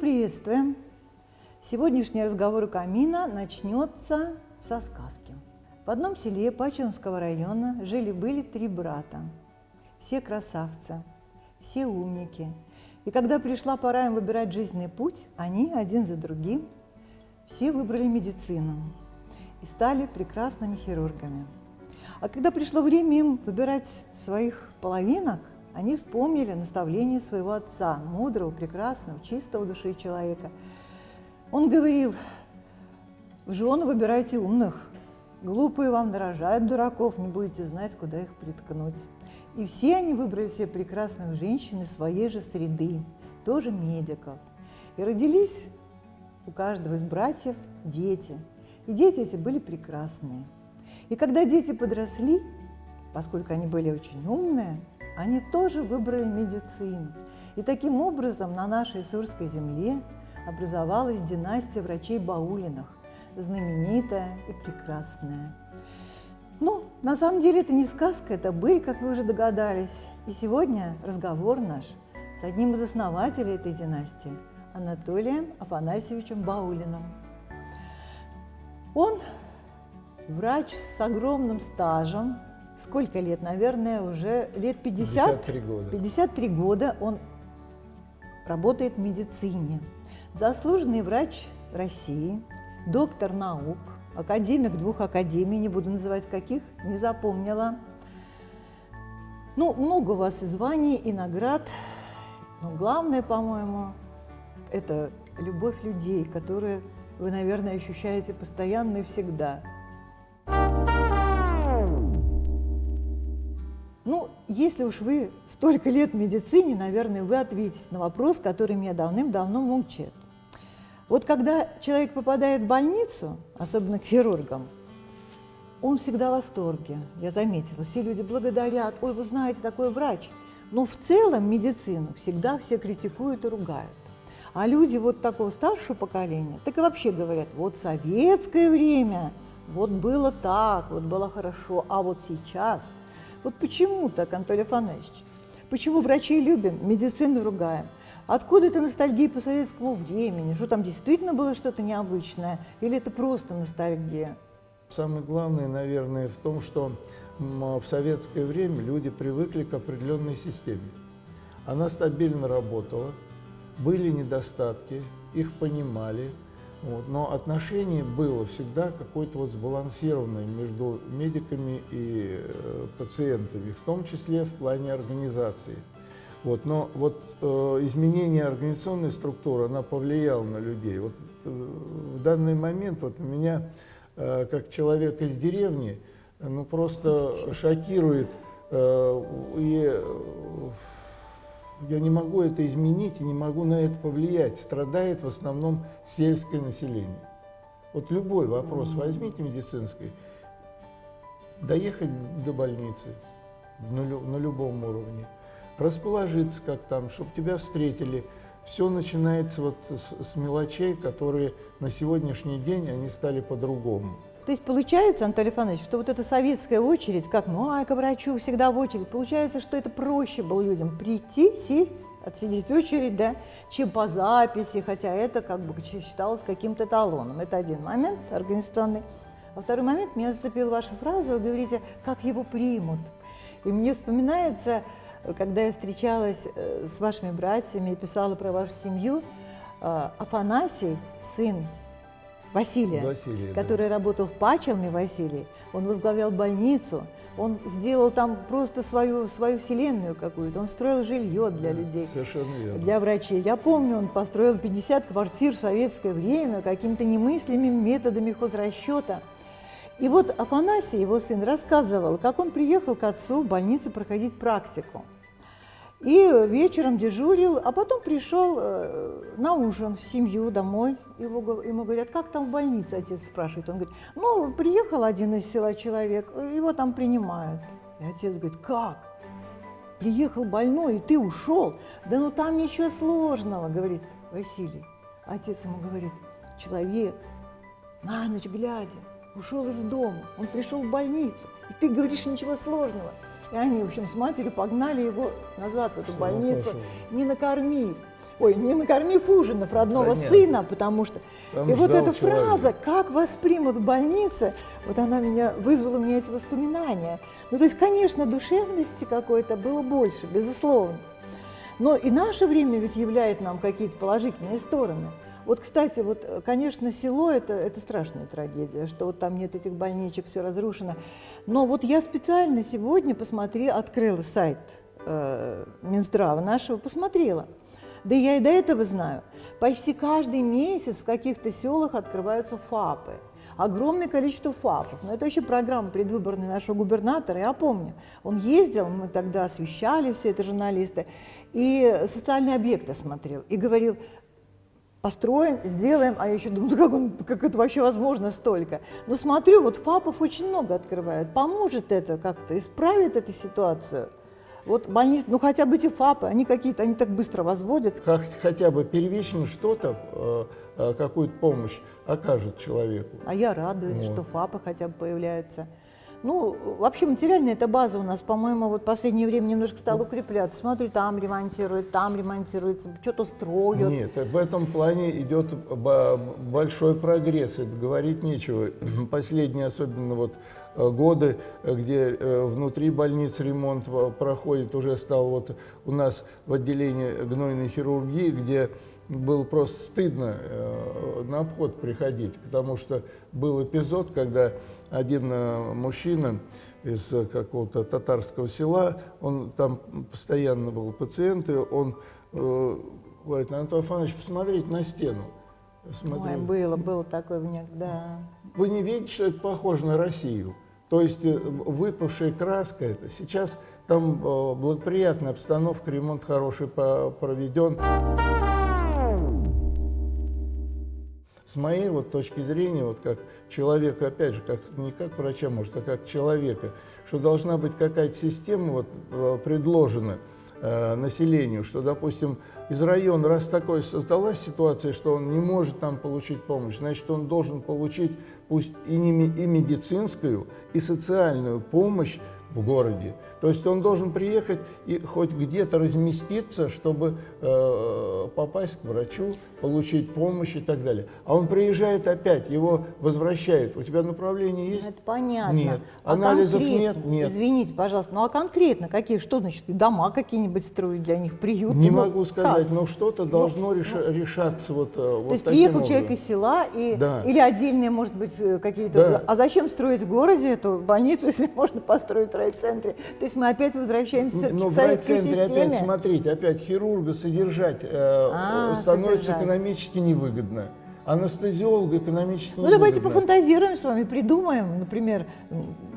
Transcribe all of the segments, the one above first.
приветствуем! Сегодняшний разговор у камина начнется со сказки. В одном селе Пачелмского района жили-были 3 брата. Все красавцы, все умники. И когда пришла пора им выбирать жизненный путь, они один за другим все выбрали медицину и стали прекрасными хирургами. А когда пришло время им выбирать своих половинок, они вспомнили наставление своего отца, мудрого, прекрасного, чистого души человека. Он говорил: в жены выбирайте умных, глупые вам нарожают дураков, не будете знать, куда их приткнуть. И все они выбрали себе прекрасных женщин из своей же среды, тоже медиков. И родились у каждого из братьев дети. И дети эти были прекрасные. И когда дети подросли, поскольку они были очень умные, они тоже выбрали медицину. И таким образом на нашей Сурской земле образовалась династия врачей Баулиных, знаменитая и прекрасная. Ну, на самом деле это не сказка, это быль, как вы уже догадались. И сегодня разговор наш с одним из основателей этой династии, Анатолием Афанасьевичем Баулиным. Он врач с огромным стажем. Сколько лет? Наверное, уже лет 50? 53 года. 53 года он работает в медицине. Заслуженный врач России, доктор наук, академик 2 академий, не буду называть каких, не запомнила. Ну, много у вас и званий, и наград. Но главное, по-моему, это любовь людей, которые вы, наверное, ощущаете постоянно и всегда. Ну, если уж вы столько лет в медицине, наверное, вы ответите на вопрос, который меня давным-давно мучает. Вот когда человек попадает в больницу, особенно к хирургам, он всегда в восторге, я заметила. Все люди благодарят: ой, вы знаете, такой врач. Но в целом медицину всегда все критикуют и ругают. А люди вот такого старшего поколения так и вообще говорят: вот в советское время вот было так, вот было хорошо, а вот сейчас… Вот почему так, Анатолий Афанасьевич? Почему врачей любим, медицину ругаем? Откуда эта ностальгия по советскому времени? Что там действительно было что-то необычное? Или это просто ностальгия? Самое главное, наверное, в том, что в советское время люди привыкли к определенной системе. Она стабильно работала, были недостатки, их понимали, но отношение было всегда какое-то вот сбалансированное между медиками и пациентами, в том числе в плане организации. Но изменение организационной структуры, она повлияла на людей. Вот в данный момент у меня, как человек из деревни, просто шокирует, и я не могу это изменить и не могу на это повлиять. Страдает в основном сельское население. Вот любой вопрос возьмите медицинский, доехать до больницы на любом уровне, расположиться как там, чтобы тебя встретили. Все начинается вот с мелочей, которые на сегодняшний день они стали по-другому. То есть получается, Анатолий Афанасьевич, что вот эта советская очередь, как к врачу всегда в очередь, получается, что это проще было людям прийти, сесть, отсидеть очередь, да, чем по записи, хотя это как бы считалось каким-то эталоном. Это один момент организационный. А второй момент, меня зацепила ваша фраза, вы говорите, как его примут. И мне вспоминается, когда я встречалась с вашими братьями и писала про вашу семью, Афанасий, сын Василия, который работал в Пачелме, Василий, он возглавлял больницу, он сделал там просто свою вселенную какую-то, он строил жилье для людей, для врачей. Я помню, он построил 50 квартир в советское время какими-то немыслимыми методами хозрасчета. И вот Афанасий, его сын, рассказывал, как он приехал к отцу в больницу проходить практику. И вечером дежурил, а потом пришел на ужин в семью домой. Ему говорят: как там в больнице, отец спрашивает. Он говорит: приехал один из села человек, его там принимают. И отец говорит: как? Приехал больной, и ты ушел? Да там ничего сложного, говорит Василий. Отец ему говорит: человек на ночь глядя ушел из дома, он пришел в больницу, и ты говоришь: ничего сложного. И они, в общем, с матерью погнали его назад в эту больницу, пошел. не накормив ужинов родного Понятно. сына, потому что... Там и вот ждал эта человек. фраза «как вас примут в больнице», вот она вызвала у меня эти воспоминания. Ну, то есть, конечно, душевности какой-то было больше, безусловно. Но и наше время ведь являет нам какие-то положительные стороны. Вот, кстати, вот, конечно, село это страшная трагедия, что вот там нет этих больничек, все разрушено. Но вот я специально сегодня открыла сайт Минздрава нашего, посмотрела. Да я и до этого знаю. Почти каждый месяц в каких-то селах открываются ФАПы. Огромное количество ФАПов. Но это вообще программа предвыборная нашего губернатора, я помню. Он ездил, мы тогда освещали все это, журналисты, и социальные объекты смотрел, и говорил: построим, сделаем, а я еще думаю, как это вообще возможно столько. Но смотрю, вот ФАПов очень много открывают. Поможет это как-то, исправит эту ситуацию? Вот больницы, ну хотя бы эти ФАПы, они так быстро возводят. Хотя бы первично что-то, какую-то помощь окажет человеку. А я радуюсь, Вот. что ФАПы хотя бы появляются. Ну, вообще материальная эта база у нас, по-моему, вот в последнее время немножко стала укрепляться. Смотрю, там ремонтируется, что-то строят. Нет, в этом плане идет большой прогресс, это говорить нечего. Последние, особенно вот годы, где внутри больниц ремонт проходит, уже стал вот у нас в отделении гнойной хирургии, где было просто стыдно на обход приходить, потому что был эпизод, когда один мужчина из какого-то татарского села, он там постоянно был пациент, и он говорит: Анатолий Афанович, посмотрите на стену. Ой, было такое в них, да. Вы не видите, что это похоже на Россию? То есть выпавшая краска это. Сейчас там благоприятная обстановка, ремонт хороший проведен. С моей вот точки зрения, вот как человека, опять же, не как врача, может, а как человека, что должна быть какая-то система вот, предложена населению, что, допустим, из района, раз такое создалась ситуация, что он не может там получить помощь, значит, он должен получить пусть и медицинскую, и социальную помощь в городе. То есть он должен приехать и хоть где-то разместиться, чтобы попасть к врачу, получить помощь и так далее. А он приезжает опять, его возвращают. У тебя направление есть? Это понятно. Нет. А Анализов конкретно, нет? Нет. Извините, пожалуйста, ну а конкретно какие, что значит, дома какие-нибудь строить для них, приюты? Не Ну, могу сказать, как? но что-то должно решаться вот То есть таким приехал образом. человек из села, Да. или отдельные, может быть, какие-то... Да. А зачем строить в городе эту больницу, если можно построить в райцентре? То есть мы опять возвращаемся все-таки Но к в советской райцентре системе. опять, смотрите, опять хирурга содержать становится содержать. экономически невыгодно. Анестезиолога экономически Ну невыгодно. давайте пофантазируем с вами, придумаем, например,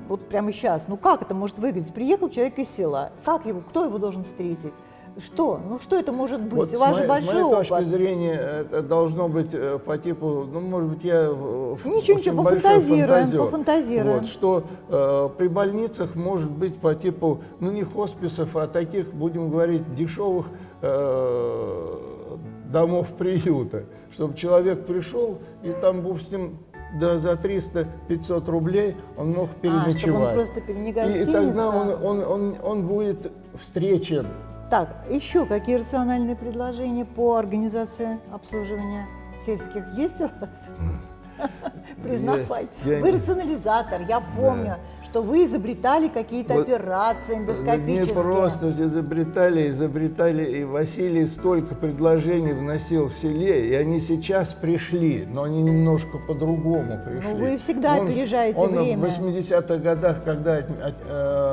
вот прямо сейчас, ну как это может выглядеть? Приехал человек из села, кто его должен встретить? Что? Ну что это может быть? Вот У вас же с большой моей опыт. точки зрения, это должно быть по типу, ну, может быть, я Ничего, пофантазируем. Вот, что при больницах может быть по типу, ну, не хосписов, а таких, будем говорить, дешевых домов приюта. Чтобы человек пришел, и там, допустим, да, за 300-500 рублей он мог переночевать. Чтобы он просто не гостиница. И тогда он будет встречен. Так, еще какие рациональные предложения по организации обслуживания сельских есть у вас? Признавай. Вы рационализатор, я помню, что вы изобретали какие-то операции эндоскопические. Не просто изобретали, и Василий столько предложений вносил в селе, и они сейчас пришли, но они немножко по-другому пришли. Ну, вы всегда опережаете время. Он в 80-х годах, когда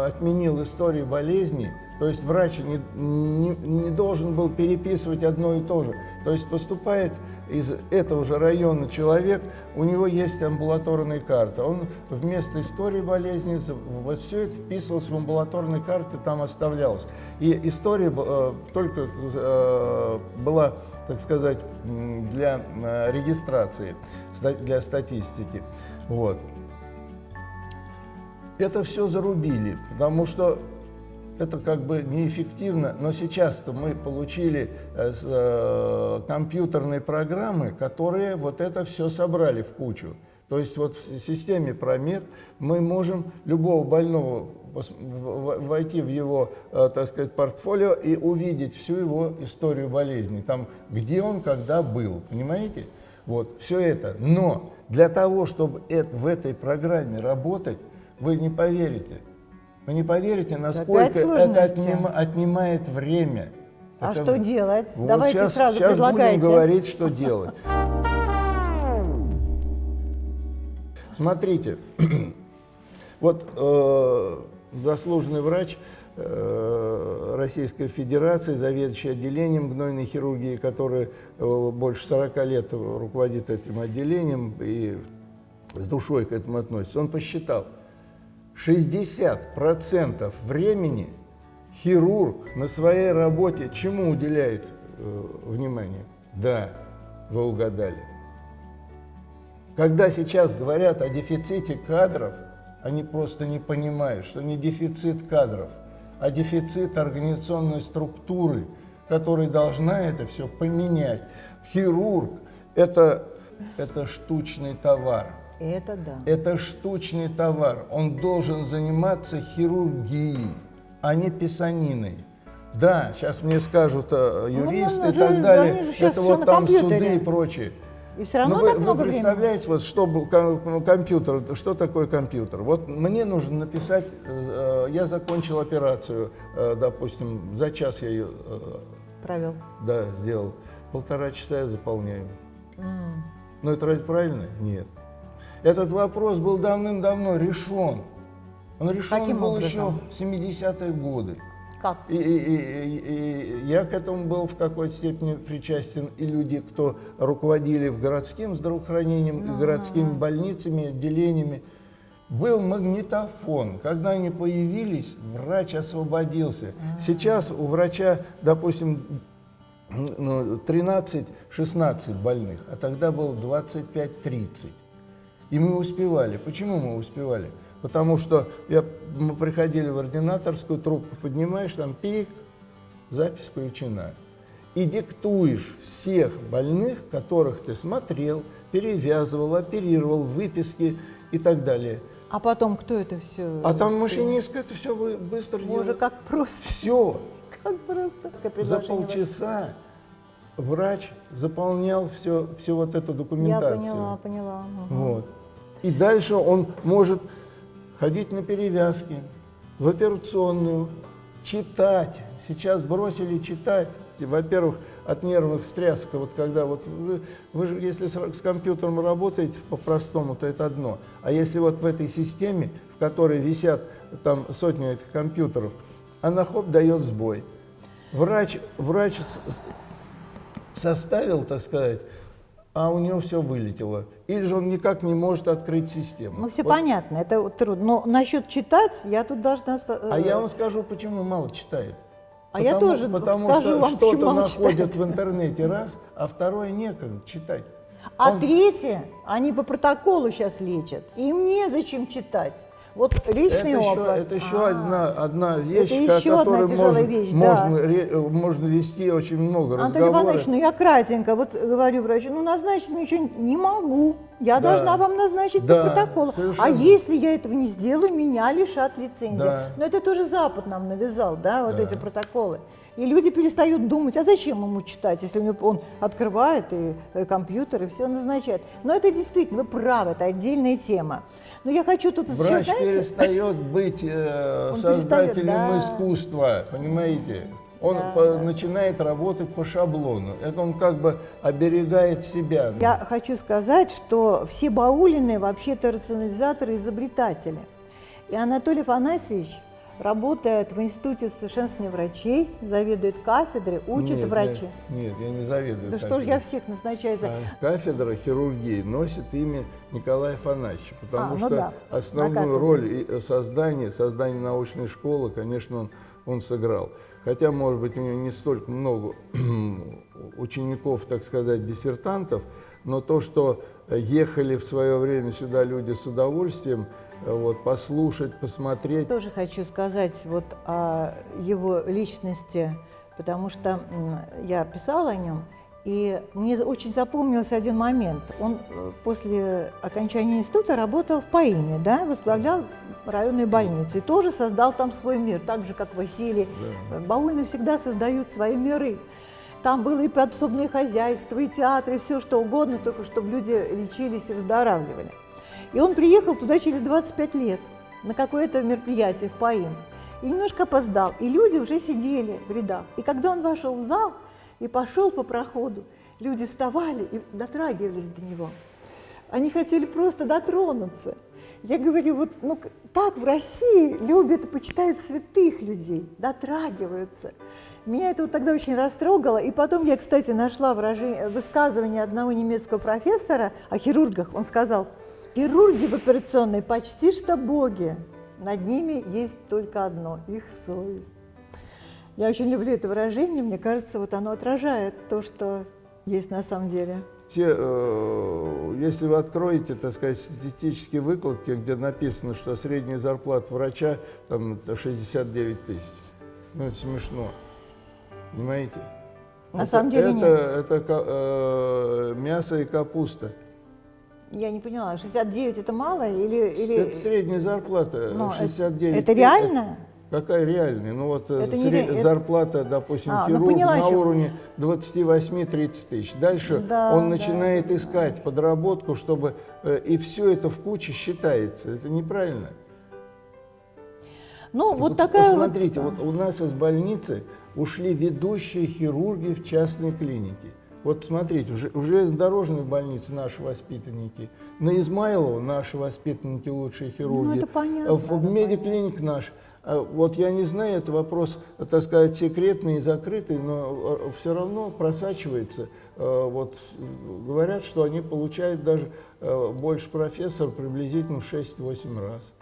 отменил историю болезней, то есть врач не должен был переписывать одно и то же. То есть поступает из этого же района человек, у него есть амбулаторная карта. Он вместо истории болезни вот все это вписывалось в амбулаторные карты, там оставлялось. И история только была, так сказать, для регистрации, для статистики. Вот. Это все зарубили, потому что это как бы неэффективно, но сейчас-то мы получили компьютерные программы, которые вот это все собрали в кучу. То есть вот в системе Промед мы можем любого больного войти в его, так сказать, портфолио и увидеть всю его историю болезни, там, где он когда был, понимаете? Вот, все это. Но для того, чтобы в этой программе работать, вы не поверите. Вы не поверите, насколько это отнимает время. А что делать? Вот Давайте сразу предлагайте. Будем говорить, что делать. Смотрите, вот заслуженный врач Российской Федерации, заведующий отделением гнойной хирургии, который больше 40 лет руководит этим отделением и с душой к этому относится, он посчитал, 60% времени хирург на своей работе чему уделяет внимание? Да, вы угадали. Когда сейчас говорят о дефиците кадров, они просто не понимают, что не дефицит кадров, а дефицит организационной структуры, которая должна это все поменять. Хирург – это штучный товар. Это да. Это штучный товар. Он должен заниматься хирургией, а не писаниной. Да, сейчас мне скажут юристы и так далее, это вот там суды и прочее. И все равно так много времени. Вы представляете, вот, что был компьютер, что такое компьютер? Вот мне нужно написать, я закончил операцию, допустим, за час я ее провел. Да, сделал. 1,5 часа я заполняю. Но это разве правильно? Нет. Этот вопрос был давным-давно решен. Он решен был еще в 70-е годы. Как? И я к этому был в какой-то степени причастен, и люди, кто руководили в городским здравоохранением, и городскими больницами, отделениями. Был магнитофон. Когда они появились, врач освободился. Сейчас у врача, допустим, 13-16 больных, а тогда было 25-30. И мы успевали. Почему мы успевали? Потому что мы приходили в ординаторскую, трубку поднимаешь, там пик, запись включена. И диктуешь всех больных, которых ты смотрел, перевязывал, оперировал, выписки и так далее. А потом кто это все? А там машинистка это все быстро делает. Боже, как просто. Все. Как просто. За полчаса врач заполнял всю вот эту документацию. Я поняла. Вот. И дальше он может ходить на перевязки, в операционную, читать. Сейчас бросили читать. Во-первых, от нервных стрясок. Вот когда вот вы же, если с компьютером работаете по-простому, то это одно. А если вот в этой системе, в которой висят там сотни этих компьютеров, она хоп, дает сбой. Врач составил, так сказать, а у него все вылетело. Или же он никак не может открыть систему. Ну, все понятно, это трудно. Но насчет читать я тут должна... А я вам скажу, почему мало читает. Я тоже скажу вам, почему мало читает. Что-то находят в интернете раз, а второе некогда читать. Третье, они по протоколу сейчас лечат. Им незачем читать. Вот личный опыт. Это еще одна вещь, которой можно вести очень много разговоров. Антон Иванович, я кратенько говорю врачу, назначить мне что-нибудь не могу. Я должна вам назначить по протоколу. Совершенно. А если я этого не сделаю, меня лишат лицензии. Да. Но это тоже Запад нам навязал, эти протоколы. И люди перестают думать, а зачем ему читать, если он открывает и компьютер, и все назначает. Но это действительно, вы правы, это отдельная тема. Но я хочу тут еще, Врач перестает быть создателем искусства, понимаете? Он начинает работать по шаблону. Это он как бы оберегает себя. Я хочу сказать, что все Баулины вообще-то рационализаторы, изобретатели. И Анатолий Афанасьевич работает в Институте совершенствования врачей, заведует кафедрой, учит врачей. Нет, я не заведую. Да что ж, я всех назначаю. Кафедра хирургии носит имя Николая Афанасьевича, потому что основную роль создания научной школы, конечно, он сыграл. Хотя, может быть, у него не столько много учеников, так сказать, диссертантов, но то, что ехали в свое время сюда люди с удовольствием, послушать, посмотреть. Тоже хочу сказать о его личности, потому что я писала о нем, И мне очень запомнился один момент. Он после окончания института работал в ПАИМе, да, возглавлял районную больницу и тоже создал там свой мир, так же, как Василий. Да. Баульны всегда создают свои миры. Там было и подсобное хозяйство, и театр, и все что угодно, только чтобы люди лечились и выздоравливали. И он приехал туда через 25 лет на какое-то мероприятие в ПАИМ. И немножко опоздал, и люди уже сидели в рядах. И когда он вошел в зал и пошел по проходу, люди вставали и дотрагивались до него. Они хотели просто дотронуться. Я говорю, вот ну, так в России любят и почитают святых людей, дотрагиваются. Меня это вот тогда очень растрогало. И потом я, кстати, нашла высказывание одного немецкого профессора о хирургах. Он сказал, хирурги в операционной почти что боги. Над ними есть только одно – их совесть. Я очень люблю это выражение. Мне кажется, вот оно отражает то, что есть на самом деле. Если вы откроете, так сказать, статистические выкладки, где написано, что средняя зарплата врача там 69 тысяч, ну это смешно, понимаете? На самом деле нет. Это мясо и капуста. Я не поняла, 69 это мало или... Это средняя зарплата, 69 Это реально? Какая реальная? Ну вот зарплата, допустим, ну, хирург поняла, на уровне 28-30 тысяч. Дальше он начинает искать подработку, чтобы... И все это в куче считается. Это неправильно. Ну, вот такая посмотрите, вот у нас из больницы ушли ведущие хирурги в частные клиники. Вот смотрите, в железнодорожной больнице наши воспитанники, на Измайлово наши воспитанники, лучшие хирурги, ну, это понятно, в медиклиник наш. Вот я не знаю, это вопрос, так сказать, секретный и закрытый, но все равно просачивается. Вот говорят, что они получают даже больше профессора приблизительно в 6-8 раз.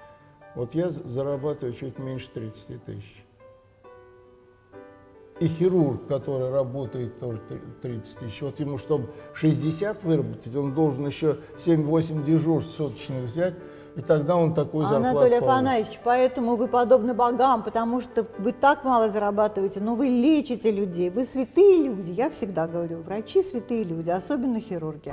Вот я зарабатываю чуть меньше 30 тысяч. И хирург, который работает, тоже 30 тысяч. Вот ему, чтобы 60 выработать, он должен еще 7-8 дежурств суточных взять, и тогда он такую зарплату Анатолий получит. Афанасьевич, поэтому вы подобны богам, потому что вы так мало зарабатываете, но вы лечите людей, вы святые люди. Я всегда говорю, врачи святые люди, особенно хирурги.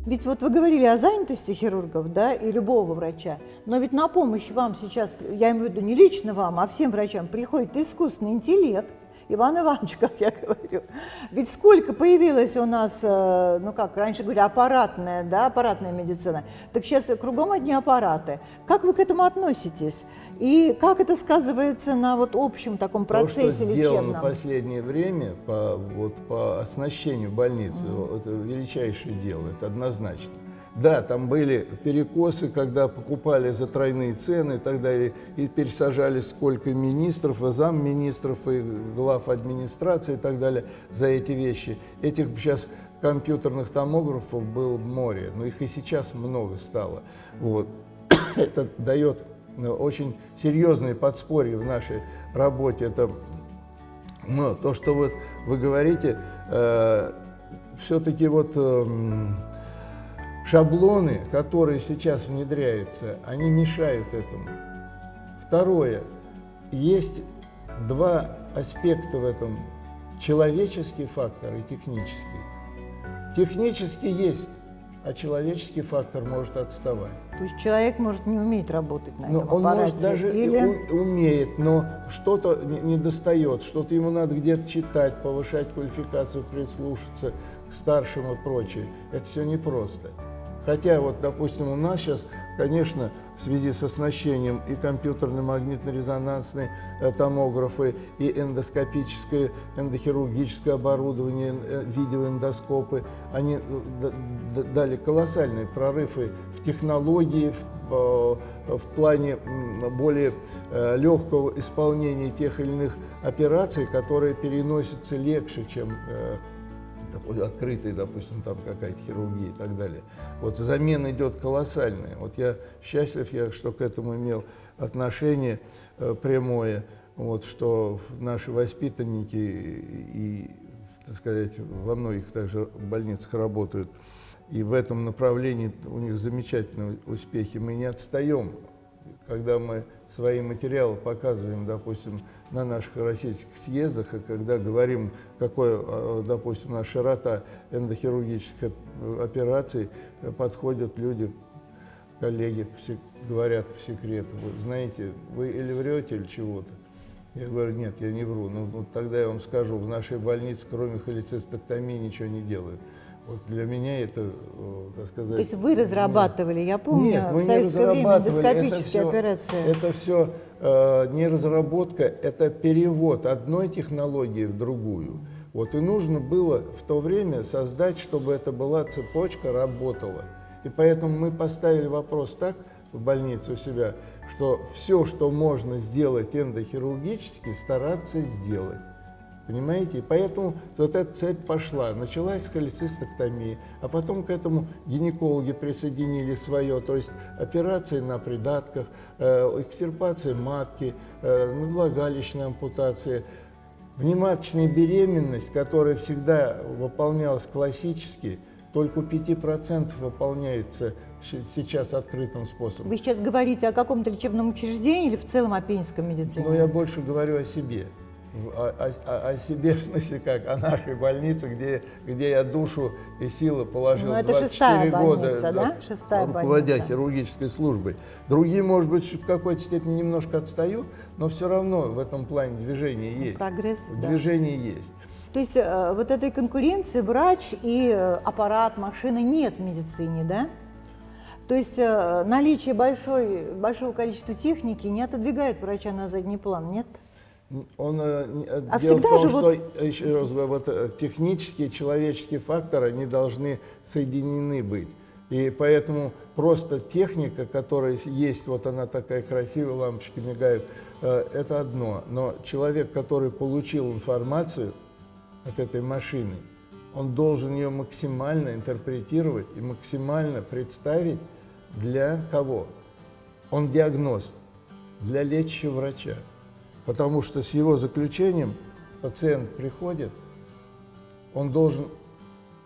Ведь вот вы говорили о занятости хирургов, да, и любого врача, но ведь на помощь вам сейчас, я имею в виду не лично вам, а всем врачам приходит искусственный интеллект, Иван Иванович, как я говорю. Ведь сколько появилось у нас, ну как раньше говорили, аппаратная, да, аппаратная медицина, так сейчас кругом одни аппараты. Как вы к этому относитесь? И как это сказывается на вот общем таком процессе лечебном? То, что сделано в последнее время по оснащению больницы, это величайшее дело, это однозначно. Да, там были перекосы, когда покупали за тройные цены и так далее, и пересажали сколько министров, и замминистров, и глав администрации и так далее за эти вещи. Этих сейчас компьютерных томографов было море, но их и сейчас много стало. Вот. Это дает очень серьезные подспорья в нашей работе. Это то, что вот вы говорите, все-таки вот... Шаблоны, которые сейчас внедряются, они мешают этому. Второе. Есть два аспекта в этом. Человеческий фактор и технический. Технический есть, а человеческий фактор может отставать. То есть человек может не уметь работать на этом он аппарате? Может даже умеет, но что-то не достает, что-то ему надо где-то читать, повышать квалификацию, прислушаться к старшим и прочее. Это все непросто. Хотя, вот, допустим, у нас сейчас, конечно, в связи с оснащением и компьютерно магнитно-резонансные томографы, и эндоскопическое, эндохирургическое оборудование, видеоэндоскопы, они дали колоссальные прорывы в технологии, в плане более легкого исполнения тех или иных операций, которые переносятся легче, чем открытая, допустим, там какая-то хирургия и так далее. Вот замена идет колоссальная. Вот я счастлив, что к этому имел отношение прямое, вот, что наши воспитанники и, так сказать, во многих также больницах работают. И в этом направлении у них замечательные успехи. Мы не отстаем, когда мы свои материалы показываем, допустим, на наших российских съездах, и когда говорим, какой, допустим, у нас широта эндохирургической операции, подходят люди, коллеги, говорят по секрету: вы знаете, вы или врете, или чего-то. Я говорю: нет, я не вру. Ну, вот тогда я вам скажу, в нашей больнице, кроме холецистектомии, ничего не делают. Вот для меня это, так сказать... То есть вы разрабатывали, я помню, нет, мы в советское время эндоскопические это операции. Это все не разработка, это перевод одной технологии в другую. Вот и нужно было в то время создать, чтобы эта была цепочка, работала. И поэтому мы поставили вопрос так в больнице у себя, что все, что можно сделать эндохирургически, стараться сделать. Понимаете? И поэтому вот эта цепь пошла. Началась с холецистектомии, а потом к этому гинекологи присоединили свое, то есть операции на придатках, экстирпация матки, надвлагалищная ампутация, внематочная беременность, которая всегда выполнялась классически, только у 5% выполняется сейчас открытым способом. Вы сейчас говорите о каком-то лечебном учреждении или в целом о пензенской медицине? Но я больше говорю о себе. О себе, в смысле как, о нашей больнице, где я душу и силы положил 24 года, да? Шестая руководя больница. хирургической службой. Другие, может быть, в какой-то степени немножко отстают, но все равно в этом плане движение есть. Прогресс, движение есть. То есть вот этой конкуренции врач и аппарат, машина нет в медицине, да? То есть наличие большого количества техники не отодвигает врача на задний план, нет? Дело в том, что, еще раз говорю, вот, технические, человеческие факторы не должны соединены быть. И поэтому просто техника, которая есть, вот она такая красивая, лампочки мигают, это одно. Но человек, который получил информацию от этой машины, он должен ее максимально интерпретировать и максимально представить для кого? Он диагност, для лечащего врача. Потому что с его заключением пациент приходит, он должен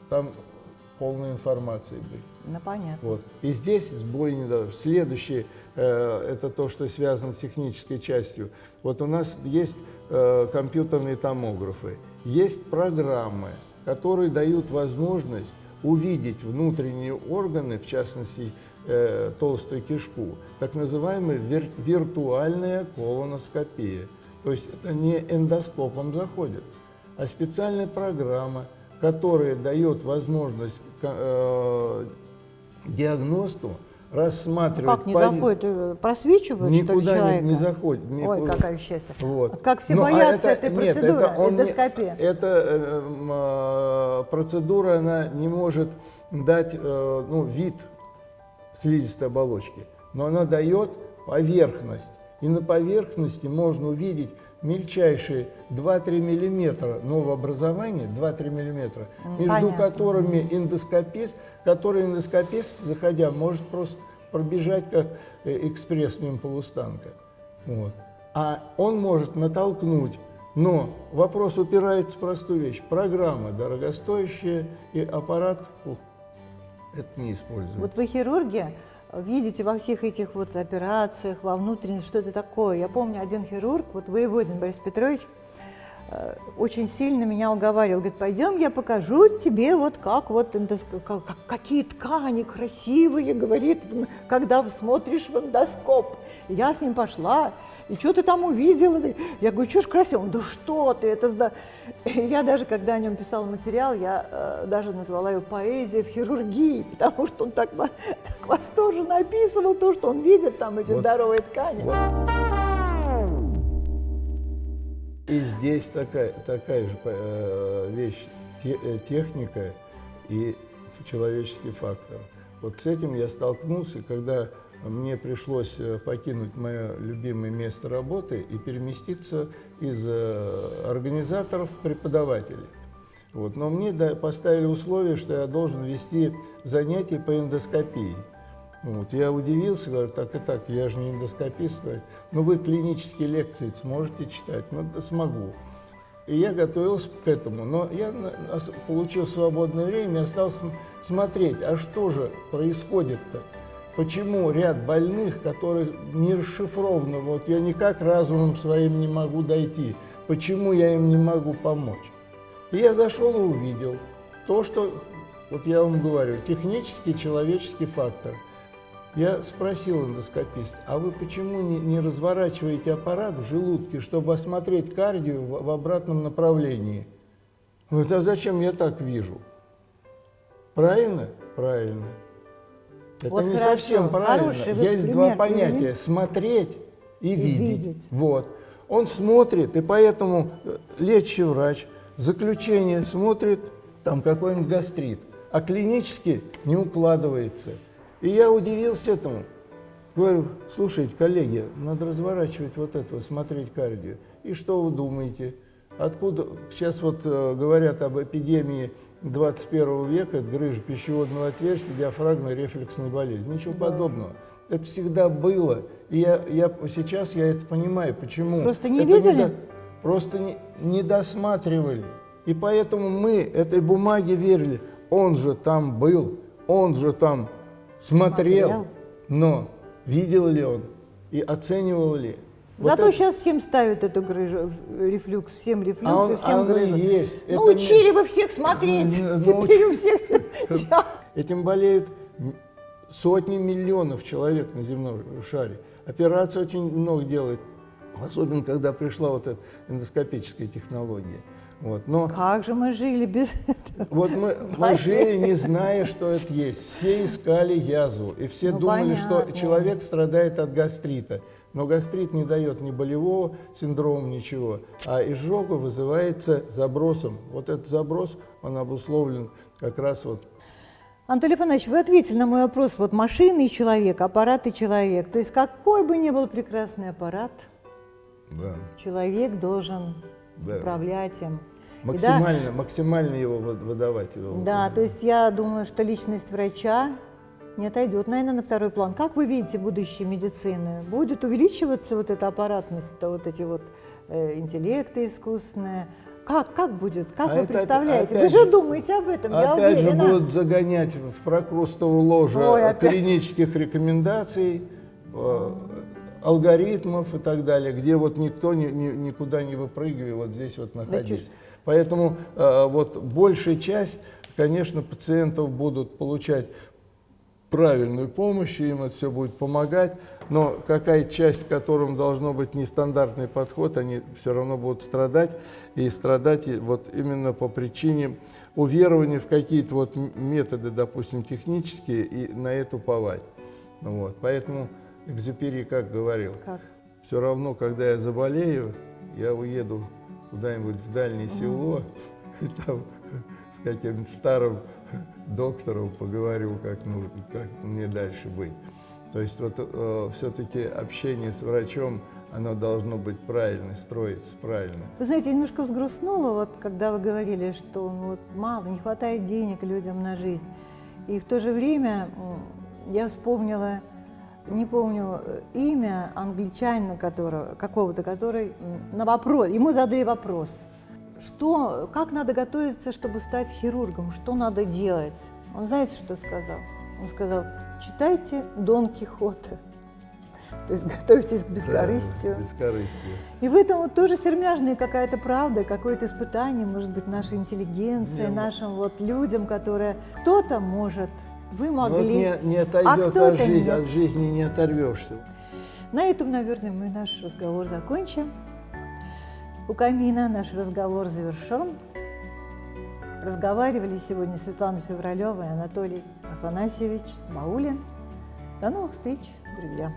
там полной информации быть. Ну, понятно. Вот. И здесь сбой не должен. Следующее, это то, что связано с технической частью. Вот у нас есть компьютерные томографы, есть программы, которые дают возможность увидеть внутренние органы, в частности, толстую кишку, так называемая виртуальная колоноскопия. То есть это не эндоскопом заходит, а специальная программа, которая дает возможность диагносту рассматривать... Как не заходит? Просвечивают, что ли, человека? Никуда не заходит. Ой, какое счастье. Вот. Как все боятся этой процедуры, эндоскопии. Эта процедура, она не может дать вид слизистой оболочки, но она дает поверхность. И на поверхности можно увидеть мельчайшие 2-3 миллиметра новообразования, 2-3 миллиметра, между которыми эндоскопист, заходя, может просто пробежать как экспресс мимо полустанка. Вот. А он может натолкнуть. Но вопрос упирается в простую вещь. Программа дорогостоящая, и аппарат это не используется. Вот вы хирурги, видите во всех этих вот операциях, во внутренности, что это такое. Я помню, один хирург, вот Воеводин Борис Петрович, очень сильно меня уговаривал. Говорит: пойдем, я покажу тебе, вот как вот какие ткани красивые, говорит, когда смотришь в эндоскоп. И я с ним пошла, и что ты там увидела? Я говорю: что ж красиво? Он: да что ты, это... Я даже, когда о нем писала материал, я даже назвала его «Поэзия в хирургии», потому что он так восторженно описывал то, что он видит, там эти здоровые ткани. И здесь такая же вещь, техника и человеческий фактор. Вот с этим я столкнулся, когда мне пришлось покинуть мое любимое место работы и переместиться из организаторов в преподавателей. Вот. Но мне поставили условие, что я должен вести занятия по эндоскопии. Вот. Я удивился, говорю: так и так, я же не эндоскопист. Ну, вы клинические лекции сможете читать? Ну, да, смогу. И я готовился к этому, но я получил свободное время и остался смотреть, а что же происходит-то. почему ряд больных, которые не расшифрованы, вот я никак разумом своим не могу дойти, почему я им не могу помочь. И я зашел и увидел то, что, вот я вам говорю, технический человеческий фактор. Я спросил эндоскописта, а вы почему не разворачиваете аппарат в желудке, чтобы осмотреть кардио в обратном направлении? Вот, а зачем я так вижу? Правильно? Правильно. Это вот не хорошо. совсем правильно. Есть два понятия – смотреть и видеть. Вот. Он смотрит, и поэтому лечащий врач заключение смотрит, там какой-нибудь гастрит, а клинически не укладывается. И я удивился этому. Говорю, слушайте, коллеги, надо разворачивать вот это, смотреть кардио. И что вы думаете? Откуда сейчас вот говорят об эпидемии 21 века, это грыжа пищеводного отверстия, диафрагмной рефлексной болезни. Ничего подобного. Это всегда было. И сейчас я это понимаю, почему. Просто не видели? Просто не досматривали. И поэтому мы этой бумаге верили. Он же там был, он же там смотрел. Но видел ли он и оценивал ли? Зато вот сейчас всем ставят эту грыжу, рефлюкс, всем рефлюкс и всем грыжу. Есть. Ну, учили вы всех смотреть, теперь у всех. Этим болеют сотни миллионов человек на земном шаре. Операции очень много делают, особенно когда пришла вот эта эндоскопическая технология. Вот. Но как же мы жили без этого? Вот мы жили, не зная, что это есть. Все искали язву, и все думали, что человек страдает от гастрита. Но гастрит не дает ни болевого синдрома, ничего, а изжога вызывается забросом. Вот этот заброс, он обусловлен как раз вот. Анатолий Афанасьевич, вы ответили на мой вопрос. Вот машина и человек, аппарат и человек. То есть какой бы ни был прекрасный аппарат, да, человек должен управлять им. Максимально его выдавать. Да, то есть я думаю, что личность врача не отойдет, наверное, на второй план. Как вы видите будущее медицины? Будет увеличиваться вот эта аппаратность, вот эти вот интеллекты искусственные? Как будет? Как вы представляете? Вы же думаете об этом, я уверена. Опять же будут загонять в прокрустово ложе клинических рекомендаций, алгоритмов и так далее, где вот никто никуда не выпрыгивает, вот здесь вот находиться. Поэтому вот большая часть, конечно, пациентов будут получать правильную помощь, и им это все будет помогать, но какая часть, которым должно быть нестандартный подход, они все равно будут страдать, и страдать вот именно по причине уверования в какие-то вот методы, допустим, технические, и на это уповать. Вот. Поэтому Экзюпери как говорил, все равно, когда я заболею, я уеду куда-нибудь в дальнее село, и там с каким-нибудь старым доктором поговорю, как мне дальше быть. То есть вот все-таки общение с врачом, оно должно быть правильно, строиться правильно. Вы знаете, я немножко взгрустнула, вот, когда вы говорили, что вот, мало, не хватает денег людям на жизнь. И в то же время я вспомнила, не помню имя англичанина какого-то, который на вопрос, ему задали вопрос, как надо готовиться, чтобы стать хирургом, что надо делать. Он знаете, что сказал? Он сказал, читайте Дон Кихота, то есть готовьтесь к бескорыстию. Да, бескорыстие. И в этом вот тоже сермяжная какая-то правда, какое-то испытание, может быть, нашей интеллигенции, нашим вот людям, которые кто-то может, вы могли, не отойдет от жизни, не оторвешься. На этом, наверное, мы наш разговор закончим. У камина наш разговор завершен. Разговаривали сегодня Светлана Февралева и Анатолий Афанасьевич Баулин. До новых встреч, друзья!